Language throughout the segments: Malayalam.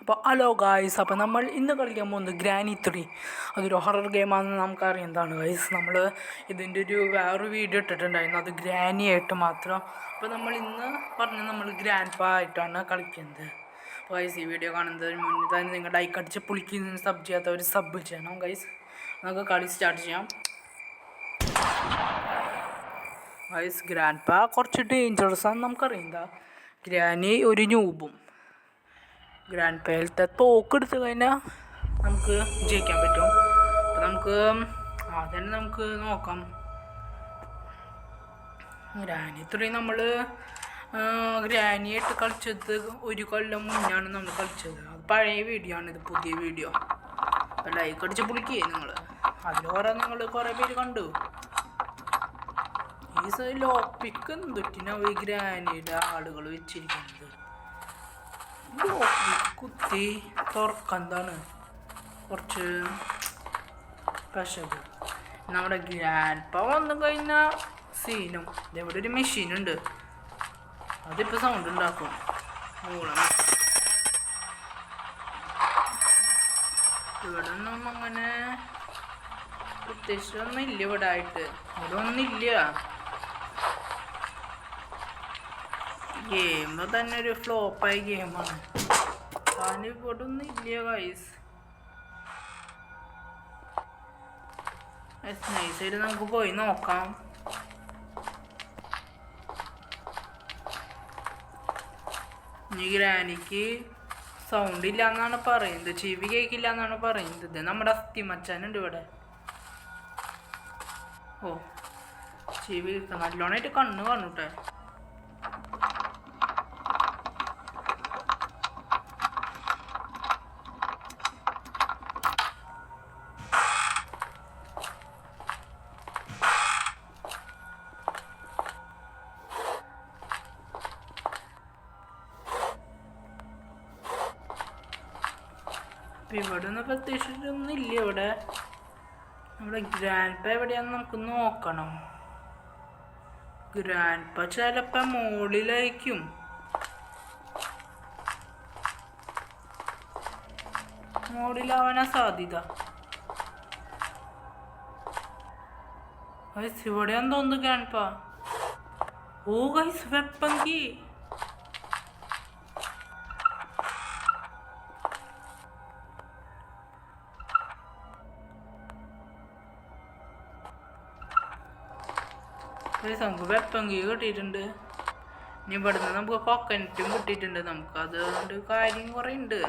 അപ്പോൾ ഹലോ ഗായ്സ്, അപ്പോൾ നമ്മൾ ഇന്ന് കളിക്കാൻ പോകുന്നത് ഗ്രാനി 3. അതൊരു ഹൊറർ ഗെയിമാണെന്ന് നമുക്കറിയാം. എന്താണ് ഗായ്സ്, നമ്മൾ ഇതിൻ്റെ വേറൊരു വീഡിയോ ഇട്ടിട്ടുണ്ടായിരുന്നു, അത് ഗ്രാനി ആയിട്ട് മാത്രം. അപ്പോൾ നമ്മൾ ഇന്ന് നമ്മൾ ഗ്രാൻഡ് പാ ആയിട്ടാണ് കളിക്കുന്നത്. അപ്പോൾ ഗൈസ്, ഈ വീഡിയോ കാണുന്നതിന് മുന്നേ തന്നെ നിങ്ങൾ ലൈക്ക് അടിച്ച് പുളിക്കുന്ന സബ് ചെയ്യാത്തവർ സബ് ചെയ്യണം ഗൈസ്. നമുക്ക് കളി സ്റ്റാർട്ട് ചെയ്യാം ഗൈസ്. ഗ്രാൻഡ് പാ കുറച്ച് ഡേഞ്ചറസ് ആണെന്ന് നമുക്കറിയാം. ഗ്രാനി ഒരു ന്യൂബും. ഗ്രാൻഡ് പേലത്തെ തോക്കെടുത്ത് കഴിഞ്ഞാൽ നമുക്ക് ജയിക്കാൻ പറ്റും. അപ്പം നമുക്ക് അതന്നെ നമുക്ക് നോക്കാം. ഗ്രാനി 3 നമ്മൾ ഗ്രാനിയായിട്ട് കളിച്ചത് ഒരു കൊല്ലം മുന്നാണ് നമ്മൾ കളിച്ചത്. അത് പഴയ വീഡിയോ ആണ്, ഇത് പുതിയ വീഡിയോ. അപ്പം ലൈക്ക് അടിച്ച് പൊളിക്കേ നിങ്ങൾ. അതിൽ നിങ്ങൾ കുറേ പേര് കണ്ടു. ഈ ലോക്ക് പിക്ക് എന്തൊറ്റിനാവും ഈ ഗ്രാനിയുടെ ആളുകൾ വെച്ചിരിക്കുന്നത്. കുത്തി തുറക്കെന്താണ് കുറച്ച് പശക്. നമ്മുടെ ഗ്രാൻഡ് പാ വന്നു കഴിഞ്ഞാൽ സീനും. ഇതെവിടെ ഒരു മെഷീനുണ്ട്, അതിപ്പോൾ സൗണ്ട് ഉണ്ടാക്കും. ഇവിടെ ഒന്നും അങ്ങനെ പ്രത്യേകിച്ച് ഒന്നും ഇല്ല. ഇവിടെ ആയിട്ട് ഇവിടെ ഒന്നുമില്ല. ഗെയിം തന്നെ ഒരു ഫ്ലോപ്പായ ഗെയിമാണ്. ഇവിടെ ഒന്നും ഇല്ല ഗൈസ്. നൈസായിട്ട് നമുക്ക് പോയി നോക്കാം. ഈ ഗ്രാനിക്ക് സൗണ്ട് ഇല്ല എന്നാണ് പറയുന്നത്, ചെവി കേൾക്കില്ല എന്നാണ് പറയുന്നത്. നമ്മുടെ അസ്ഥി മച്ചാനുണ്ട് ഇവിടെ. ഓ, ചെവി കേൾക്കാം. നല്ലോണമായിട്ട് കണ്ണ് കാണൂട്ടെ. ഇവിടെ ഒന്നും പ്രത്യേകിച്ചൊന്നും ഇല്ല. ഇവിടെ നമ്മുടെ ഗ്രാൻഡ് പാ എവിടെയാണെന്ന് നമുക്ക് നോക്കണം. ഗ്രാൻഡ് പാ ചിലപ്പോൾ മുകളിലായിരിക്കും. മുകളിലാവാനാ സാധ്യത. ഗൈസ്, ഇവിടെയാന്ന് തോന്നുന്നു ഗ്രാൻഡ് പാ. ഓ ഗൈസ്, വെപ്പൺ കീ. നമുക്ക് വെപ്പൺ കീ കിട്ടിയിട്ടുണ്ട്. ഇനി ഇവിടുന്ന് നമുക്ക് കോക്കനറ്റും കിട്ടിയിട്ടുണ്ട്. നമുക്ക് അതുകൊണ്ട് കാര്യം കുറേ ഉണ്ട്.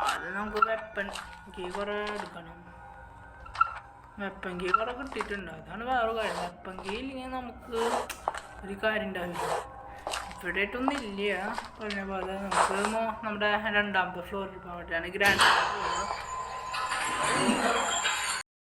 അത് നമുക്ക് വെപ്പൺ കീ കുറേ എടുക്കണം. വെപ്പൺ കീ കുറേ കിട്ടിയിട്ടുണ്ട്, അതാണ് വേറെ കാര്യം. വെപ്പൺ കീ ഇല്ലെങ്കിൽ നമുക്ക് ഒരു കാര്യം ഉണ്ടാവില്ല. ഇവിടെ ആയിട്ടൊന്നും ഇല്ല. പറഞ്ഞ പോലെ നമുക്ക് നമ്മുടെ രണ്ടാമത്തെ ഫ്ലോറിൽ പോകാൻ വേണ്ടിയാണ് ഗ്രാൻഡ്